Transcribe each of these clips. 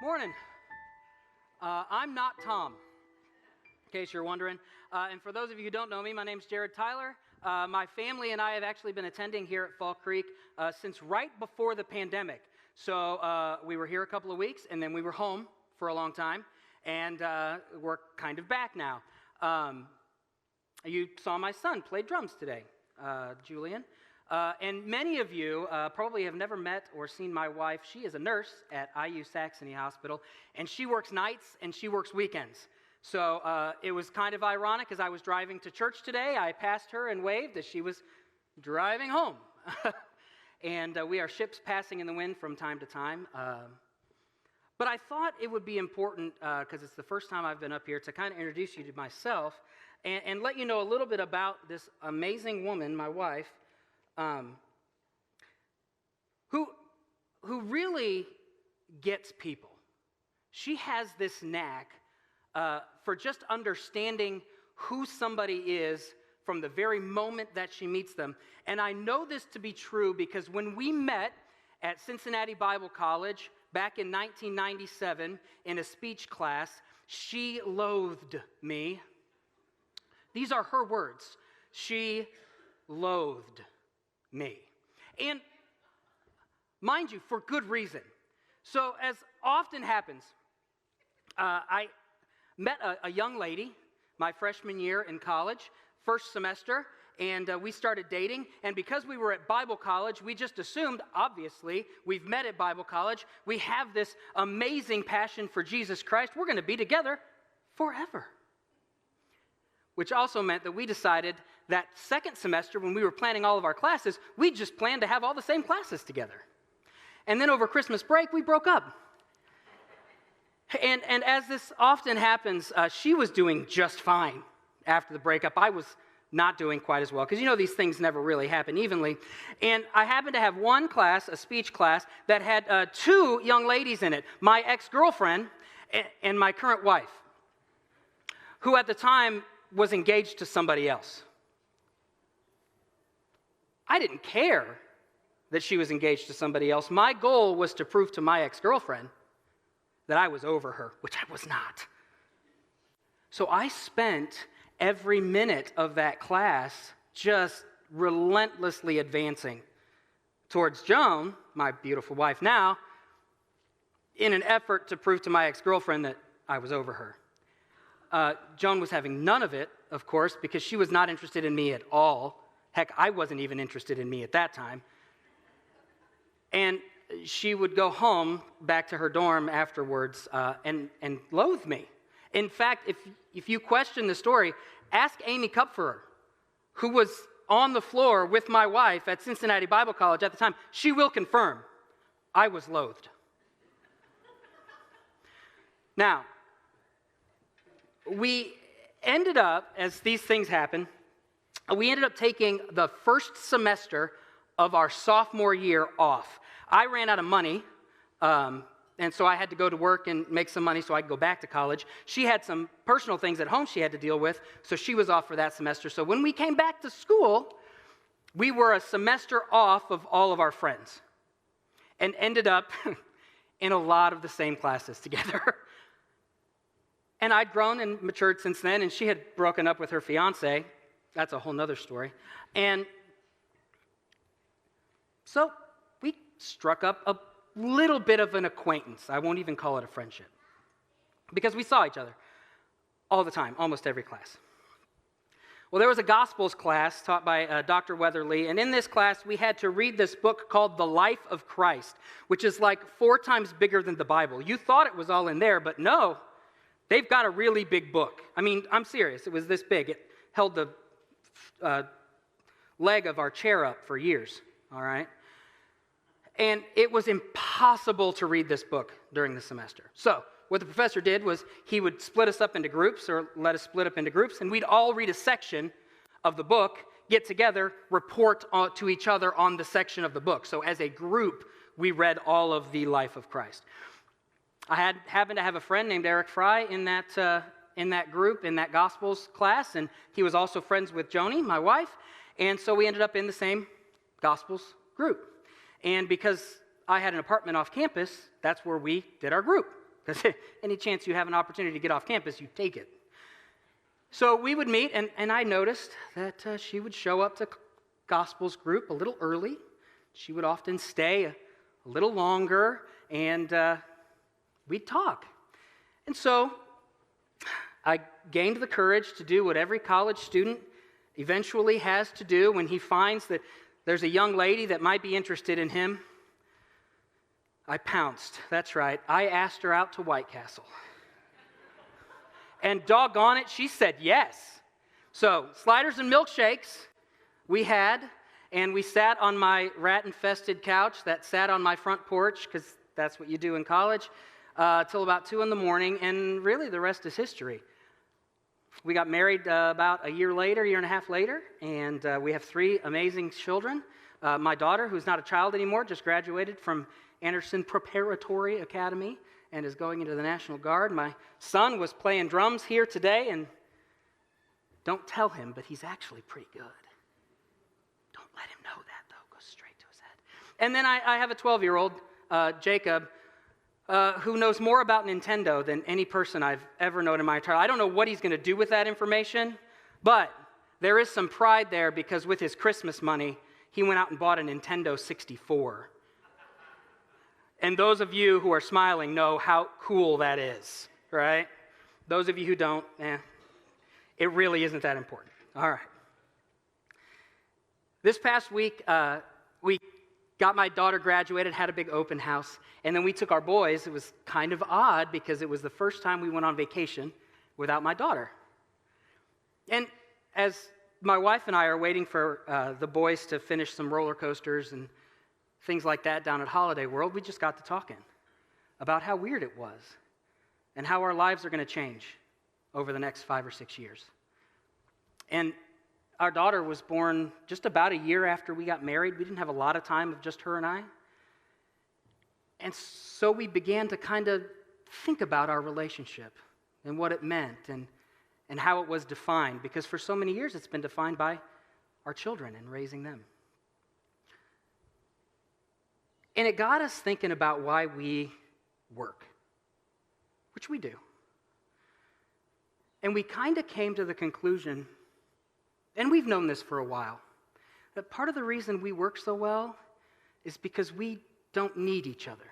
Morning. I'm not Tom, in case you're wondering. And for those of you who don't know me, my name's Jared Tyler. My family and I have actually been attending here at Fall Creek since right before the pandemic. So we were here a couple of weeks, and then we were home for a long time, and we're kind of back now. You saw my son play drums today, Julian. And many of you probably have never met or seen my wife. She is a nurse at IU Saxony Hospital, and she works nights and she works weekends. So it was kind of ironic. As I was driving to church today, I passed her and waved as she was driving home. And we are ships passing in the wind from time to time. But I thought it would be important, because it's the first time I've been up here, to kind of introduce you to myself and let you know a little bit about this amazing woman, my wife, who really gets people. She has this knack for just understanding who somebody is from the very moment that she meets them. And I know this to be true because when we met at Cincinnati Bible College back in 1997 in a speech class, she loathed me. These are her words. She loathed me. And mind you, for good reason. So as often happens, I met a young lady my freshman year in college, first semester, and we started dating. And because we were at Bible college, we just assumed, obviously, we've met at Bible college, we have this amazing passion for Jesus Christ, we're going to be together forever. Which also meant that we decided that second semester, when we were planning all of our classes, we just planned to have all the same classes together. And then over Christmas break, we broke up. And as this often happens, she was doing just fine after the breakup. I was not doing quite as well, because you know these things never really happen evenly. And I happened to have one class, a speech class, that had two young ladies in it, my ex-girlfriend and my current wife, who at the time was engaged to somebody else. I didn't care that she was engaged to somebody else. My goal was to prove to my ex-girlfriend that I was over her, which I was not. So I spent every minute of that class just relentlessly advancing towards Joan, my beautiful wife now, in an effort to prove to my ex-girlfriend that I was over her. Joan was having none of it, of course, because she was not interested in me at all. Heck, I wasn't even interested in me at that time. And she would go home back to her dorm afterwards and loathe me. In fact, if you question the story, ask Amy Kupferer, who was on the floor with my wife at Cincinnati Bible College at the time. She will confirm I was loathed. Now, we ended up, as these things happen, we ended up taking the first semester of our sophomore year off. I ran out of money, and so I had to go to work and make some money so I could go back to college. She had some personal things at home she had to deal with, so she was off for that semester. So when we came back to school, we were a semester off of all of our friends and ended up in a lot of the same classes together. And I'd grown and matured since then, and she had broken up with her fiancé. That's a whole nother story. And so we struck up a little bit of an acquaintance. I won't even call it a friendship, because we saw each other all the time, almost every class. Well, there was a Gospels class taught by Dr. Weatherly, and in this class we had to read this book called The Life of Christ, which is like 4 times bigger than the Bible. You thought it was all in there, but no. They've got a really big book. I mean, I'm serious. It was this big. It held the leg of our chair up for years, all right? And it was impossible to read this book during the semester. So what the professor did was he would split us up into groups, or let us split up into groups, and we'd all read a section of the book, get together, report to each other on the section of the book. So as a group, we read all of the life of Christ. I happened to have a friend named Eric Fry in that group, in that Gospels class, and he was also friends with Joni, my wife, and so we ended up in the same Gospels group. And because I had an apartment off campus, that's where we did our group. because any chance you have an opportunity to get off campus, you take it. So we would meet, and I noticed that she would show up to Gospels group a little early. She would often stay a little longer, and we'd talk. And so I gained the courage to do what every college student eventually has to do when he finds that there's a young lady that might be interested in him. I pounced. That's right. I asked her out to White Castle. And doggone it, she said yes. So sliders and milkshakes we had, and we sat on my rat-infested couch that sat on my front porch, because that's what you do in college, till about 2 in the morning, and really the rest is history. We got married about a year and a half later, and we have 3 amazing children. My daughter, who's not a child anymore, just graduated from Anderson Preparatory Academy and is going into the National Guard. My son was playing drums here today, and don't tell him, but he's actually pretty good. Don't let him know that, though. Goes straight to his head. And then I have a 12-year-old, Jacob, who knows more about Nintendo than any person I've ever known in my entire life. I don't know what he's going to do with that information, but there is some pride there because with his Christmas money, he went out and bought a Nintendo 64. And those of you who are smiling know how cool that is, right? Those of you who don't, it really isn't that important. All right. This past week, we got my daughter graduated, had a big open house, and then we took our boys. It was kind of odd because it was the first time we went on vacation without my daughter. And as my wife and I are waiting for the boys to finish some roller coasters and things like that down at Holiday World, we just got to talking about how weird it was and how our lives are going to change over the next 5 or 6 years. And our daughter was born just about a year after we got married. We didn't have a lot of time of just her and I. And so we began to kind of think about our relationship and what it meant and how it was defined, because for so many years it's been defined by our children and raising them. And it got us thinking about why we work, which we do. And we kind of came to the conclusion, and we've known this for a while, that part of the reason we work so well is because we don't need each other.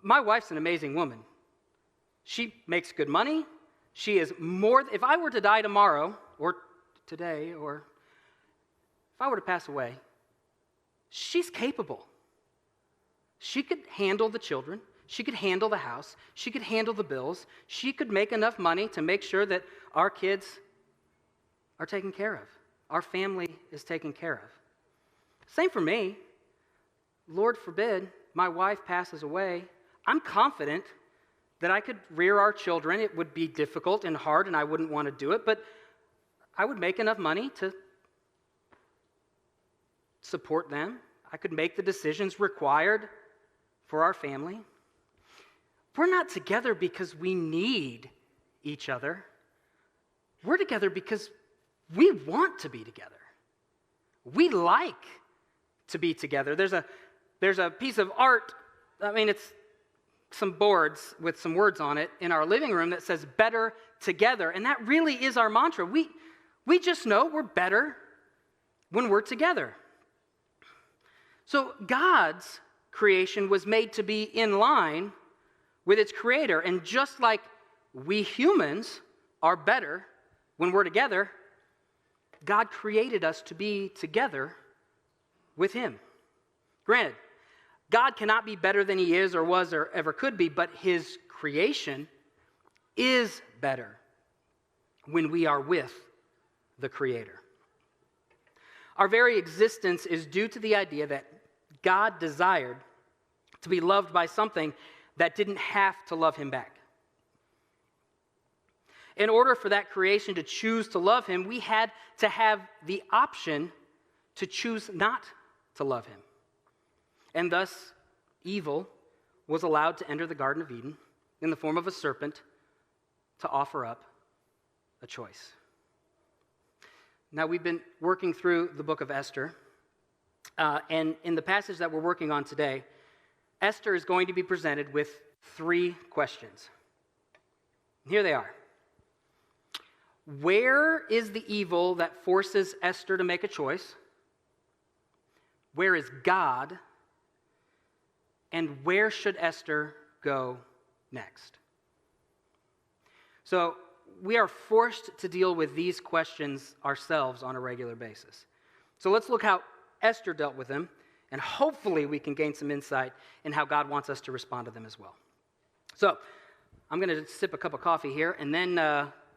My wife's an amazing woman. She makes good money. She is more, if I were to die tomorrow, or today, or if I were to pass away, she's capable. She could handle the children. She could handle the house. She could handle the bills. She could make enough money to make sure that our kids are taken care of. Our family is taken care of. Same for me. Lord forbid my wife passes away. I'm confident that I could rear our children. It would be difficult and hard, and I wouldn't want to do it, but I would make enough money to support them. I could make the decisions required for our family. We're not together because we need each other. We're together because we want to be together. We like to be together. There's a piece of art, it's some boards with some words on it in our living room that says better together, and that really is our mantra. We just know we're better when we're together. So God's creation was made to be in line with its creator. And just like we humans are better when we're together, God created us to be together with him. Granted, God cannot be better than he is or was or ever could be, but his creation is better when we are with the creator. Our very existence is due to the idea that God desired to be loved by something that didn't have to love him back. In order for that creation to choose to love him, we had to have the option to choose not to love him. And thus, evil was allowed to enter the Garden of Eden in the form of a serpent to offer up a choice. Now, we've been working through the Book of Esther, and in the passage that we're working on today, Esther is going to be presented with 3 questions. Here they are. Where is the evil that forces Esther to make a choice? Where is God? And where should Esther go next? So we are forced to deal with these questions ourselves on a regular basis. So let's look how Esther dealt with them, and hopefully we can gain some insight in how God wants us to respond to them as well. So I'm going to sip a cup of coffee here, and then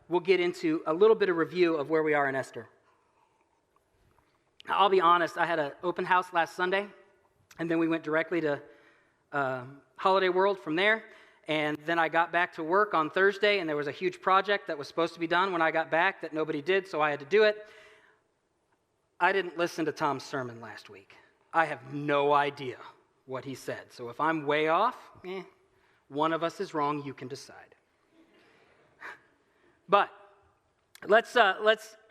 we'll get into a little bit of review of where we are in Esther. I'll be honest, I had an open house last Sunday, and then we went directly to Holiday World from there. And then I got back to work on Thursday, and there was a huge project that was supposed to be done when I got back that nobody did, so I had to do it. I didn't listen to Tom's sermon last week. I have no idea what he said. So if I'm way off, one of us is wrong, you can decide. But let's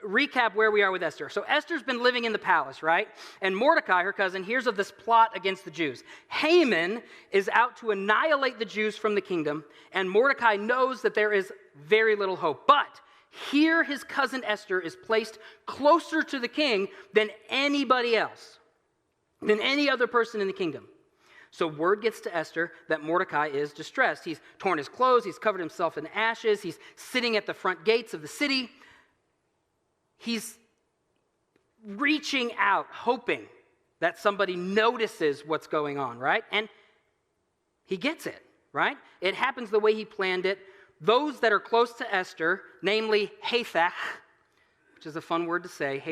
recap where we are with Esther. So Esther's been living in the palace, right? And Mordecai, her cousin, hears of this plot against the Jews. Haman is out to annihilate the Jews from the kingdom, and Mordecai knows that there is very little hope. But here his cousin Esther is placed closer to the king than anybody else, than any other person in the kingdom. So word gets to Esther that Mordecai is distressed. He's torn his clothes, he's covered himself in ashes, he's sitting at the front gates of the city. He's reaching out, hoping that somebody notices what's going on, right? And he gets it, right? It happens the way he planned it. Those that are close to Esther, namely Hathach, which is a fun word to say,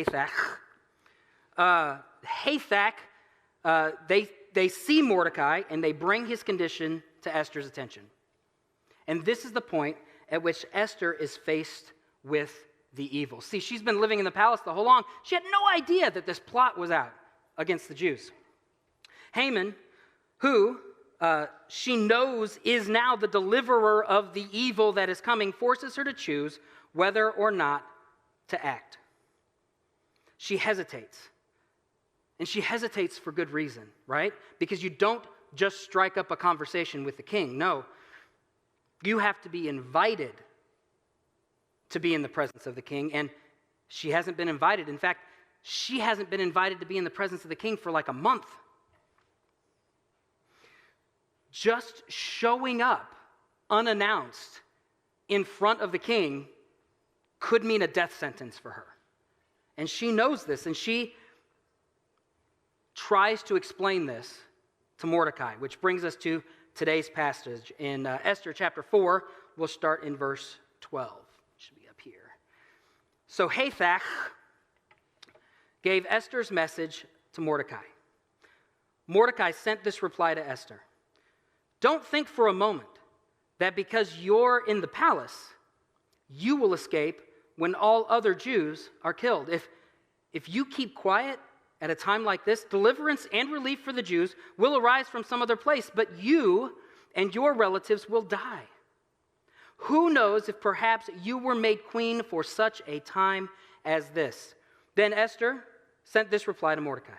they see Mordecai and they bring his condition to Esther's attention. And this is the point at which Esther is faced with the evil. See, she's been living in the palace the whole long. She had no idea that this plot was out against the Jews. Haman, who she knows is now the deliverer of the evil that is coming, forces her to choose whether or not to act. She hesitates. And she hesitates for good reason, right? Because you don't just strike up a conversation with the king. No, you have to be invited to be in the presence of the king, and she hasn't been invited. In fact, she hasn't been invited to be in the presence of the king for like a month. Just showing up unannounced in front of the king could mean a death sentence for her. And she knows this, and she tries to explain this to Mordecai, which brings us to today's passage in Esther chapter 4. We'll start in verse 12. Should be up here. So Hathach gave Esther's message to Mordecai. Mordecai sent this reply to Esther. Don't think for a moment that because you're in the palace, you will escape when all other Jews are killed. If you keep quiet at a time like this, deliverance and relief for the Jews will arise from some other place, but you and your relatives will die. Who knows if perhaps you were made queen for such a time as this? Then Esther sent this reply to Mordecai.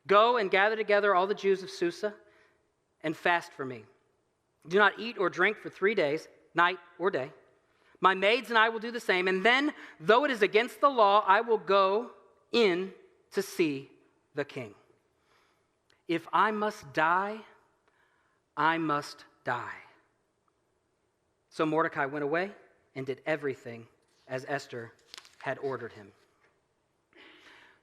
Go and gather together all the Jews of Susa and fast for me. Do not eat or drink for 3 days, night or day. My maids and I will do the same, and then, though it is against the law, I will go in to see the king. If I must die, I must die. So Mordecai went away and did everything as Esther had ordered him.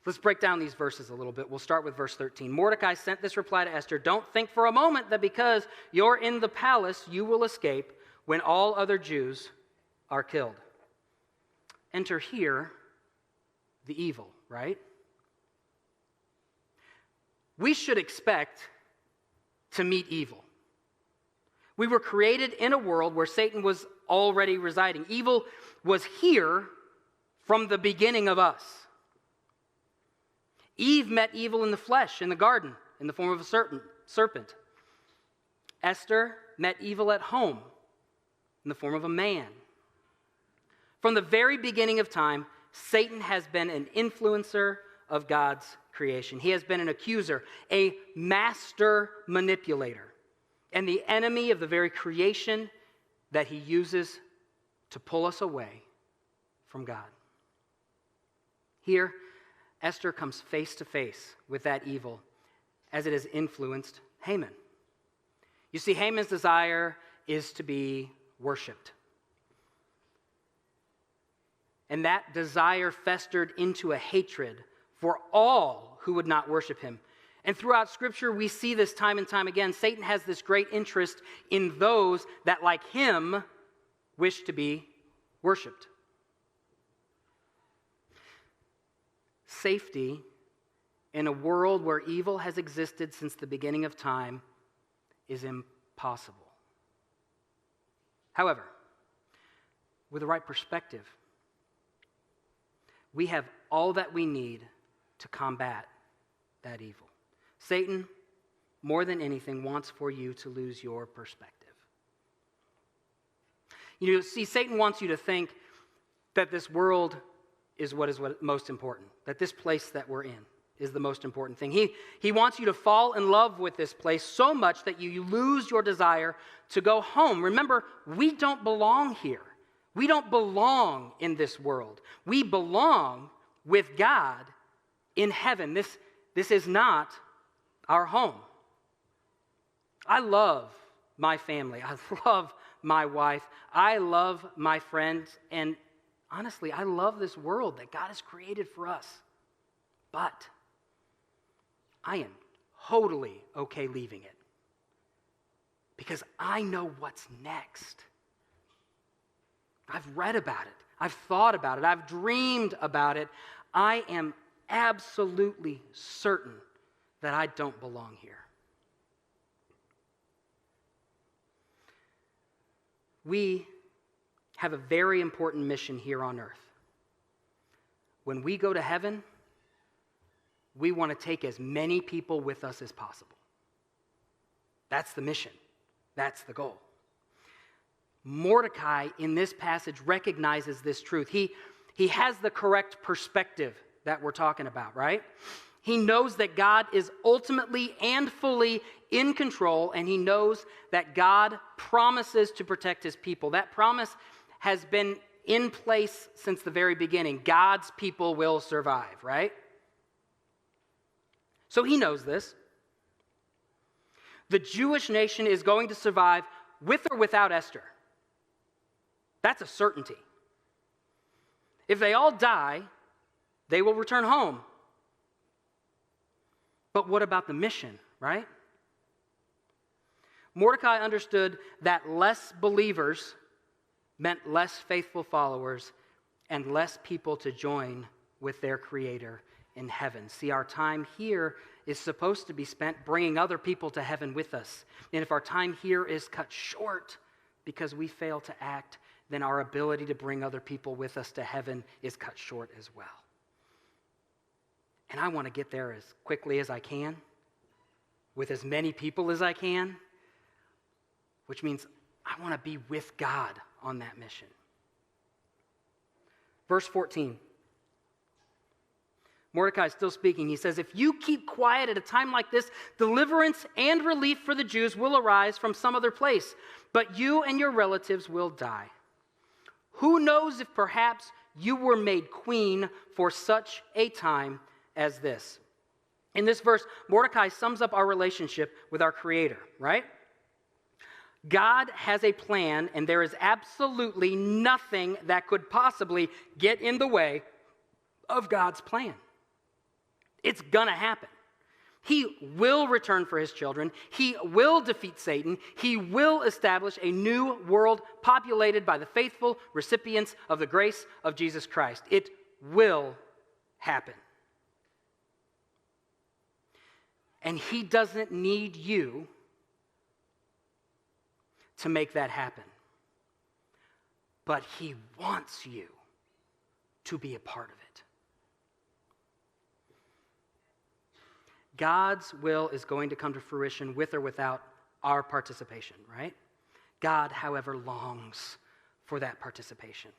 Let's break down these verses a little bit. We'll start with verse 13. Mordecai sent this reply to Esther, don't think for a moment that because you're in the palace, you will escape when all other Jews are killed. Enter here the evil, right? We should expect to meet evil. We were created in a world where Satan was already residing. Evil was here from the beginning of us. Eve met evil in the flesh in the garden in the form of a serpent. Esther met evil at home in the form of a man. From the very beginning of time, Satan has been an influencer, of God's creation. He has been an accuser, a master manipulator, and the enemy of the very creation that he uses to pull us away from God. Here, Esther comes face to face with that evil as it has influenced Haman. You see, Haman's desire is to be worshipped. And that desire festered into a hatred for all who would not worship him. And throughout Scripture, we see this time and time again. Satan has this great interest in those that, like him, wish to be worshipped. Safety in a world where evil has existed since the beginning of time is impossible. However, with the right perspective, we have all that we need to combat that evil. Satan, more than anything, wants for you to lose your perspective. You see, Satan wants you to think that this world is what most important, that this place that we're in is the most important thing. He wants you to fall in love with this place so much that you lose your desire to go home. Remember, we don't belong here. We don't belong in this world. We belong with God in heaven. This is not our home. I love my family. I love my wife. I love my friends. And honestly, I love this world that God has created for us. But I am totally okay leaving it because I know what's next. I've read about it. I've thought about it. I've dreamed about it. I am absolutely certain that I don't belong here. We have a very important mission here on earth. When we go to heaven, we want to take as many people with us as possible. That's the mission. That's the goal. Mordecai, in this passage, recognizes this truth. He has the correct perspective that we're talking about, right? He knows that God is ultimately and fully in control, and he knows that God promises to protect his people. That promise has been in place since the very beginning. God's people will survive, right? So he knows this. The Jewish nation is going to survive with or without Esther. That's a certainty. If they all die, they will return home. But what about the mission, right? Mordecai understood that less believers meant less faithful followers and less people to join with their Creator in heaven. See, our time here is supposed to be spent bringing other people to heaven with us. And if our time here is cut short because we fail to act, then our ability to bring other people with us to heaven is cut short as well. And I want to get there as quickly as I can, with as many people as I can, which means I want to be with God on that mission. Verse 14. Mordecai is still speaking. He says, if you keep quiet at a time like this, deliverance and relief for the Jews will arise from some other place, but you and your relatives will die. Who knows if perhaps you were made queen for such a time as this? In this verse, Mordecai sums up our relationship with our Creator, right? God has a plan, and there is absolutely nothing that could possibly get in the way of God's plan. It's gonna happen. He will return for his children. He will defeat Satan. He will establish a new world populated by the faithful recipients of the grace of Jesus Christ. It will happen. And he doesn't need you to make that happen. But he wants you to be a part of it. God's will is going to come to fruition with or without our participation, right? God, however, longs for that participation.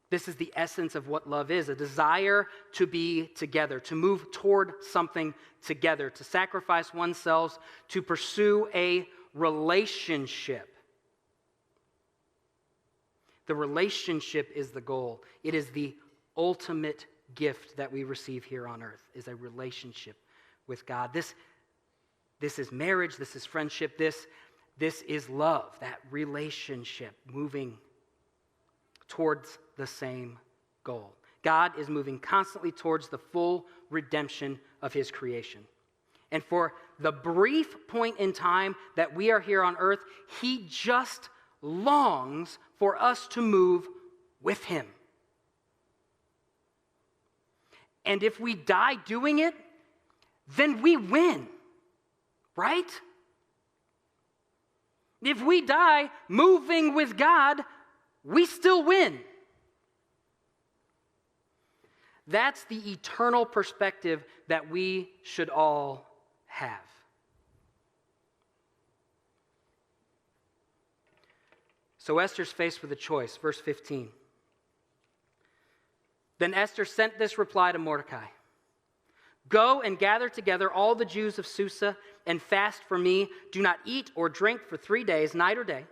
This is the essence of what love is, a desire to be together, to move toward something together, to sacrifice oneself, to pursue a relationship. The relationship is the goal. It is the ultimate gift that we receive here on earth, is a relationship with God. This is marriage, this is friendship, this is love, that relationship moving towards the same goal. God is moving constantly towards the full redemption of his creation. And for the brief point in time that we are here on earth, he just longs for us to move with him. And if we die doing it, then we win, right? If we die moving with God, we still win. That's the eternal perspective that we should all have. So Esther's faced with a choice. Verse 15. Then Esther sent this reply to Mordecai. Go and gather together all the Jews of Susa and fast for me. Do not eat or drink for 3 days, night or day.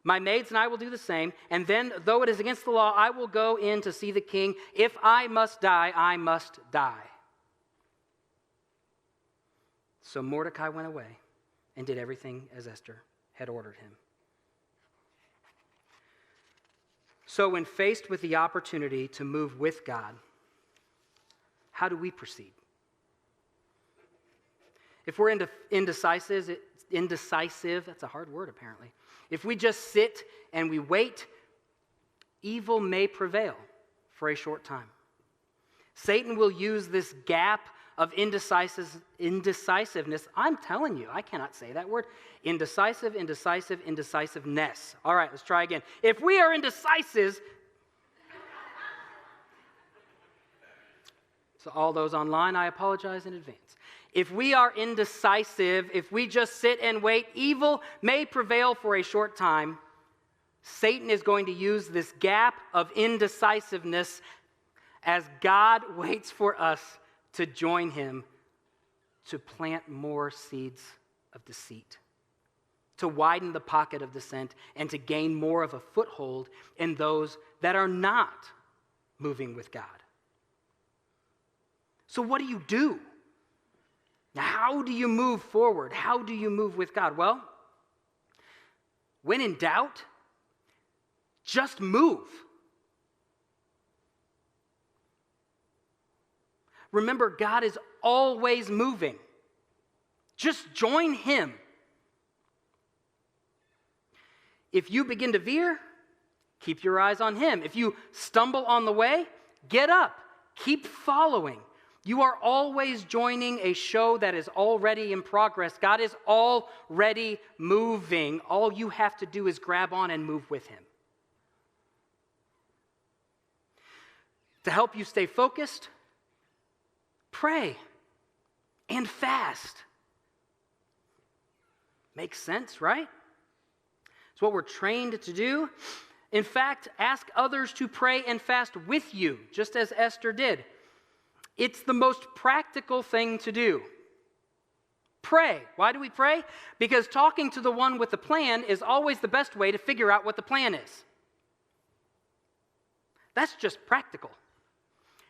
My maids and I will do the same. And then, though it is against the law, I will go in to see the king. If I must die, I must die. So Mordecai went away and did everything as Esther had ordered him. So when faced with the opportunity to move with God, how do we proceed? If we're indecisive, that's a hard word apparently. If we just sit and we wait, evil may prevail for a short time. Satan will use this gap of indecisiveness. I'm telling you, I cannot say that word. Indecisiveness. All right, let's try again. If we are indecisive, so all those online, I apologize in advance. If we are indecisive, if we just sit and wait, evil may prevail for a short time. Satan is going to use this gap of indecisiveness as God waits for us to join him to plant more seeds of deceit, to widen the pocket of dissent, and to gain more of a foothold in those that are not moving with God. So what do? How do you move forward? How do you move with God? Well, when in doubt, just move. Remember, God is always moving. Just join him. If you begin to veer, keep your eyes on him. If you stumble on the way, get up. Keep following. You are always joining a show that is already in progress. God is already moving. All you have to do is grab on and move with him. To help you stay focused, pray and fast. Makes sense, right? It's what we're trained to do. In fact, ask others to pray and fast with you, just as Esther did. It's the most practical thing to do. Pray. Why do we pray? Because talking to the one with the plan is always the best way to figure out what the plan is. That's just practical.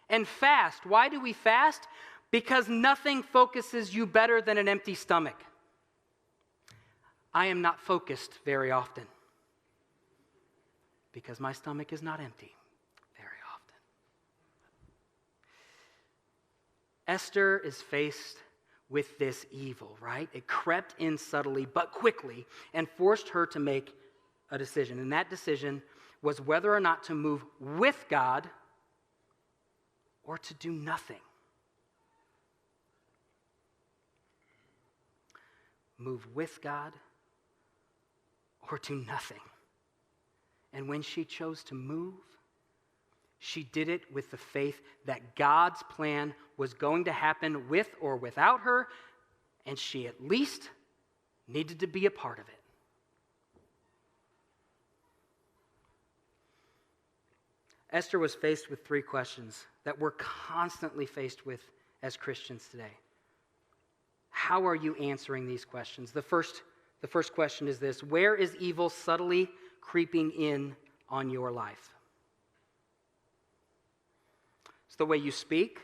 And fast. Why do we fast? Because nothing focuses you better than an empty stomach. I am not focused very often because my stomach is not empty very often. Esther is faced with this evil, right? It crept in subtly but quickly and forced her to make a decision. And that decision was whether or not to move with God or to do nothing. Move with God or do nothing. And when she chose to move, she did it with the faith that God's plan was going to happen with or without her, and she at least needed to be a part of it. Esther was faced with three questions that we're constantly faced with as Christians today. How are you answering these questions? The first question is this: where is evil subtly creeping in on your life? It's the way you speak.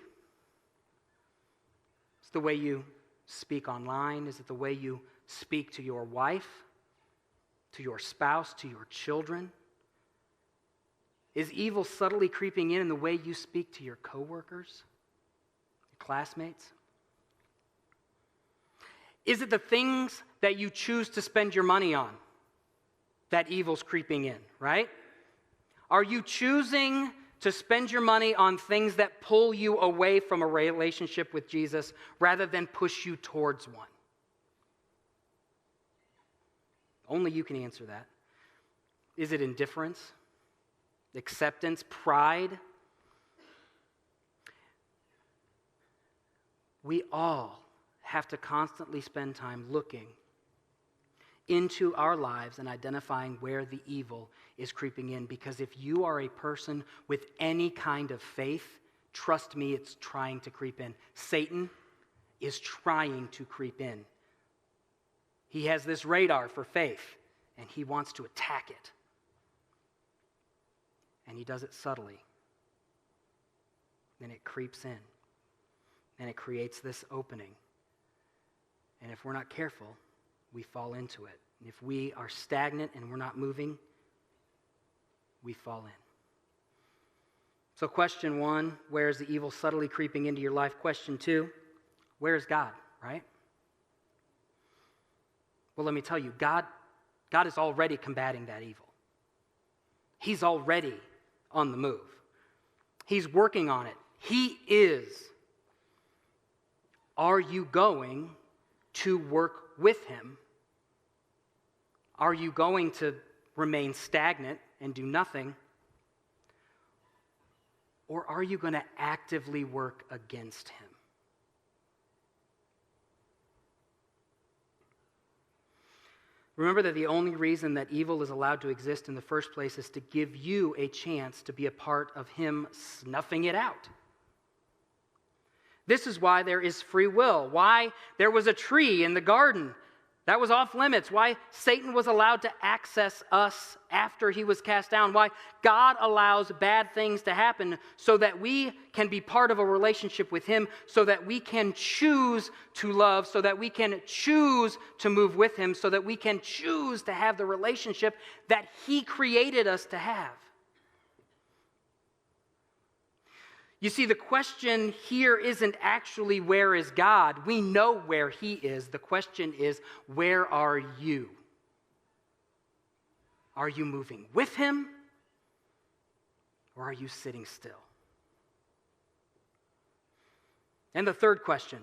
It's the way you speak online. Is it the way you speak to your wife, to your spouse, to your children? Is evil subtly creeping in the way you speak to your coworkers, your classmates? Is it the things that you choose to spend your money on that evil's creeping in, right? Are you choosing to spend your money on things that pull you away from a relationship with Jesus rather than push you towards one? Only you can answer that. Is it indifference, acceptance, pride? We all have to constantly spend time looking into our lives and identifying where the evil is creeping in. Because if you are a person with any kind of faith, trust me, it's trying to creep in. Satan is trying to creep in. He has this radar for faith, and he wants to attack it. And he does it subtly. Then it creeps in, and it creates this opening. And if we're not careful, we fall into it. And if we are stagnant and we're not moving, we fall in. So question one, where is the evil subtly creeping into your life? Question two, where is God, right? Well, let me tell you, God is already combating that evil. He's already on the move. He's working on it. He is. Are you going to work with him? Are you going to remain stagnant and do nothing? Or are you going to actively work against him? Remember that the only reason that evil is allowed to exist in the first place is to give you a chance to be a part of him snuffing it out. This is why there is free will, why there was a tree in the garden that was off limits, why Satan was allowed to access us after he was cast down, why God allows bad things to happen so that we can be part of a relationship with him, so that we can choose to love, so that we can choose to move with him, so that we can choose to have the relationship that he created us to have. You see, the question here isn't actually where is God. We know where he is. The question is, where are you? Are you moving with him? Or are you sitting still? And the third question,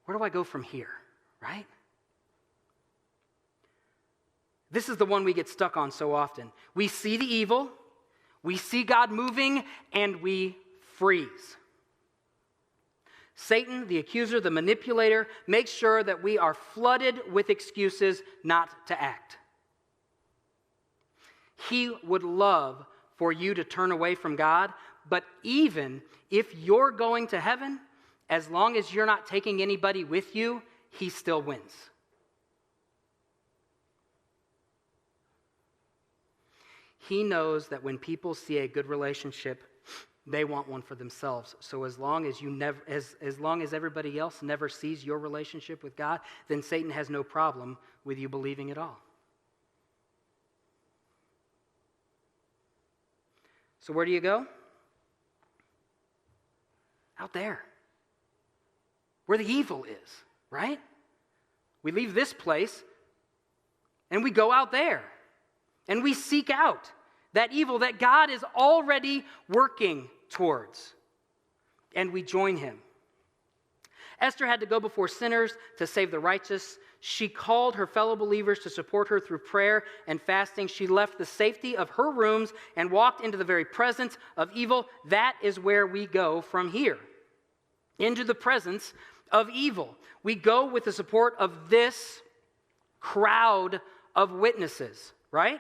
where do I go from here, right? This is the one we get stuck on so often. We see the evil, we see God moving, and we freeze. Satan, the accuser, the manipulator, makes sure that we are flooded with excuses not to act. He would love for you to turn away from God, but even if you're going to heaven, as long as you're not taking anybody with you, he still wins. He knows that when people see a good relationship, they want one for themselves. So as long as everybody else never sees your relationship with God, then Satan has no problem with you believing it all. So where do you go? Out there. Where the evil is, right? We leave this place and we go out there. And we seek out that evil that God is already working towards. And we join him. Esther had to go before sinners to save the righteous. She called her fellow believers to support her through prayer and fasting. She left the safety of her rooms and walked into the very presence of evil. That is where we go from here. Into the presence of evil. We go with the support of this crowd of witnesses, right?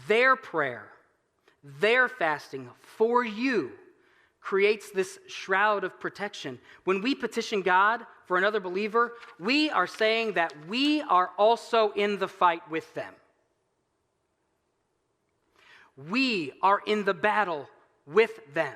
their prayer, their fasting for you creates this shroud of protection. When we petition God for another believer, we are saying that we are also in the fight with them. We are in the battle with them.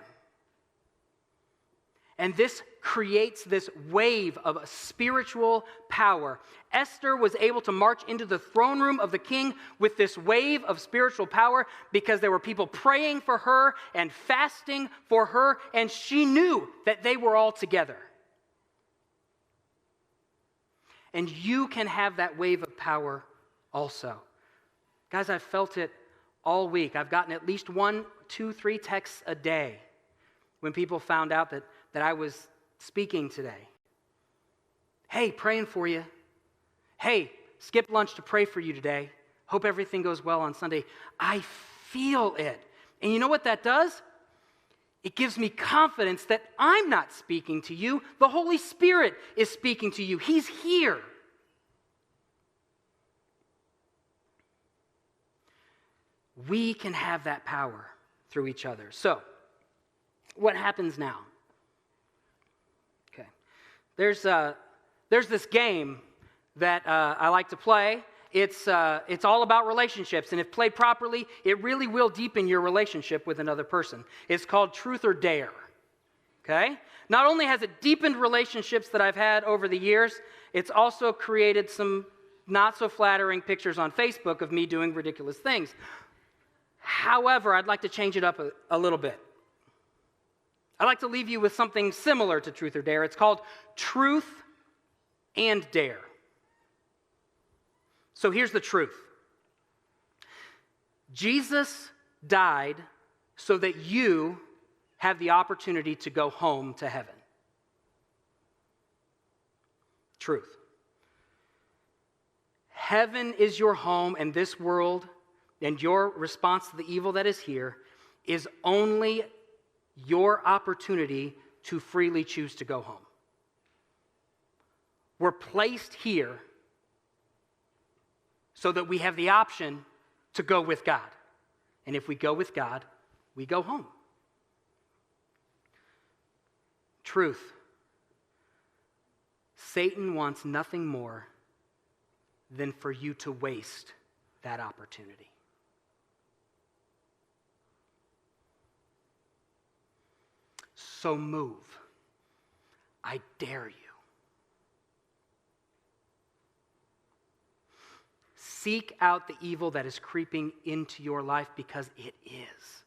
And this creates this wave of spiritual power. Esther was able to march into the throne room of the king with this wave of spiritual power because there were people praying for her and fasting for her, and she knew that they were all together. And you can have that wave of power also. Guys, I've felt it all week. I've gotten at least 1, 2, 3 texts a day when people found out that I was speaking today. Hey, praying for you. Hey, skipped lunch to pray for you today. Hope everything goes well on Sunday. I feel it. And you know what that does? It gives me confidence that I'm not speaking to you. The Holy Spirit is speaking to you. He's here. We can have that power through each other. So, what happens now? Okay. There's this game that I like to play. It's all about relationships, and if played properly, it really will deepen your relationship with another person. It's called Truth or Dare. Okay? Not only has it deepened relationships that I've had over the years, it's also created some not so flattering pictures on Facebook of me doing ridiculous things. However, I'd like to change it up a little bit. I'd like to leave you with something similar to Truth or Dare. It's called Truth and Dare. So here's the truth. Jesus died so that you have the opportunity to go home to heaven. Truth. Heaven is your home, and this world and your response to the evil that is here is only your opportunity to freely choose to go home. We're placed here so that we have the option to go with God. And if we go with God, we go home. Truth. Satan wants nothing more than for you to waste that opportunity. So move. I dare you. Seek out the evil that is creeping into your life, because it is.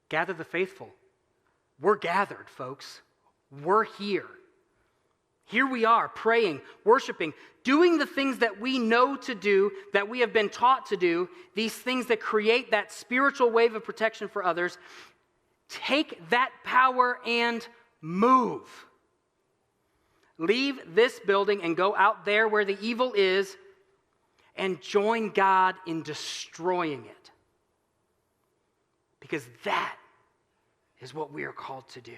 Gather the faithful. We're gathered, folks. We're here. Here we are, praying, worshiping, doing the things that we know to do, that we have been taught to do, these things that create that spiritual wave of protection for others. Take that power and move. Leave this building and go out there where the evil is and join God in destroying it. Because that is what we are called to do.